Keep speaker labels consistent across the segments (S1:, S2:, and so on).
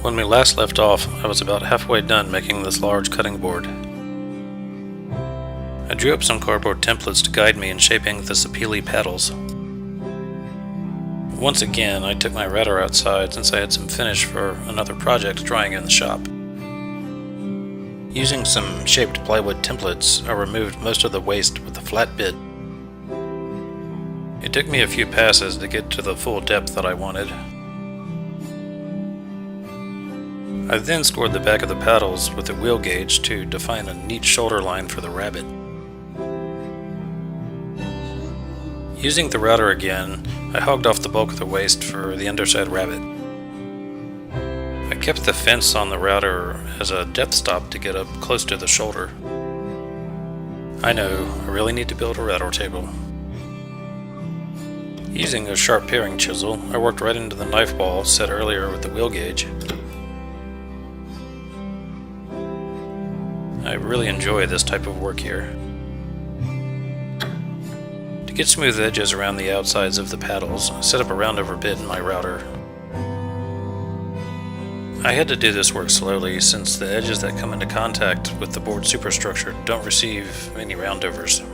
S1: When we last left off, I was about halfway done making this large cutting board. I drew up some cardboard templates to guide me in shaping the Sapele paddles. Once again, I took my router outside since I had some finish for another project drying in the shop. Using some shaped plywood templates, I removed most of the waste with a flat bit. It took me a few passes to get to the full depth that I wanted. I then scored the back of the paddles with a wheel gauge to define a neat shoulder line for the rabbit. Using the router again, I hogged off the bulk of the waste for the underside rabbit. I kept the fence on the router as a depth stop to get up close to the shoulder. I know, I really need to build a router table. Using a sharp paring chisel, I worked right into the knife ball set earlier with the wheel gauge. I really enjoy this type of work here. To get smooth edges around the outsides of the paddles, I set up a roundover bit in my router. I had to do this work slowly since the edges that come into contact with the board superstructure don't receive any roundovers.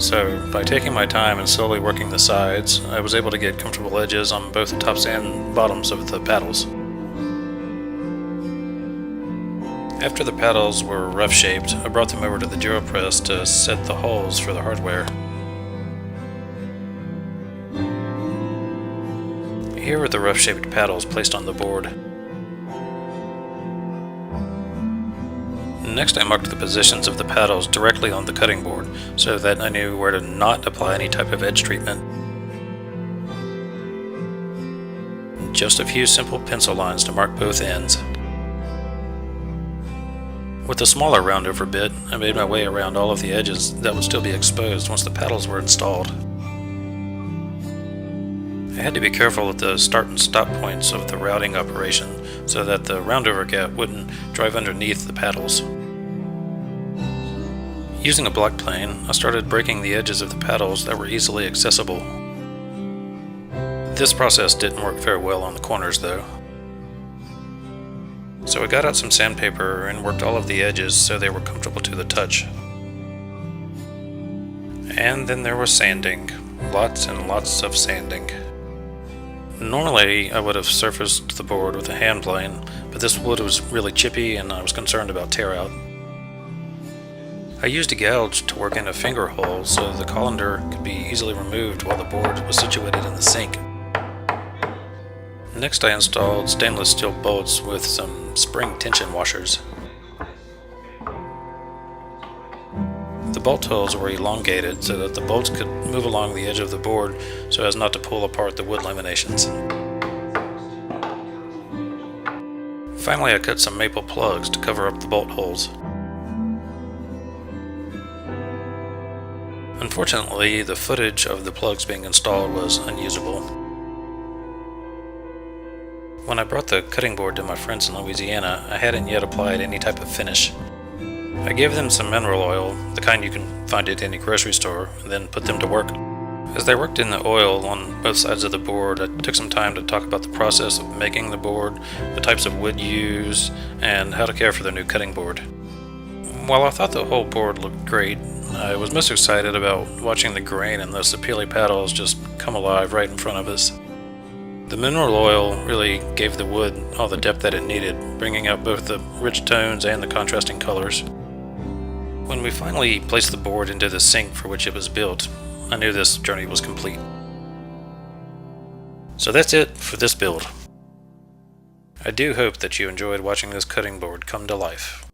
S1: So, by taking my time and slowly working the sides, I was able to get comfortable edges on both the tops and bottoms of the paddles. After the paddles were rough shaped, I brought them over to the DuraPress to set the holes for the hardware. Here are the rough shaped paddles placed on the board. Next I marked the positions of the paddles directly on the cutting board so that I knew where to not apply any type of edge treatment. Just a few simple pencil lines to mark both ends. With a smaller roundover bit, I made my way around all of the edges that would still be exposed once the paddles were installed. I had to be careful with the start and stop points of the routing operation so that the roundover gap wouldn't drive underneath the paddles. Using a block plane, I started breaking the edges of the paddles that were easily accessible. This process didn't work very well on the corners though. So I got out some sandpaper and worked all of the edges so they were comfortable to the touch. And then there was sanding. Lots and lots of sanding. Normally I would have surfaced the board with a hand plane, but this wood was really chippy and I was concerned about tear out. I used a gouge to work in a finger hole so the colander could be easily removed while the board was situated in the sink. Next I installed stainless steel bolts with some spring tension washers. The bolt holes were elongated so that the bolts could move along the edge of the board so as not to pull apart the wood laminations. Finally I cut some maple plugs to cover up the bolt holes. Unfortunately, the footage of the plugs being installed was unusable. When I brought the cutting board to my friends in Louisiana, I hadn't yet applied any type of finish. I gave them some mineral oil, the kind you can find at any grocery store, and then put them to work. As they worked in the oil on both sides of the board, I took some time to talk about the process of making the board, the types of wood used, and how to care for the new cutting board. While I thought the whole board looked great, I was most excited about watching the grain in those Sapele paddles just come alive right in front of us. The mineral oil really gave the wood all the depth that it needed, bringing out both the rich tones and the contrasting colors. When we finally placed the board into the sink for which it was built, I knew this journey was complete. So that's it for this build. I do hope that you enjoyed watching this cutting board come to life.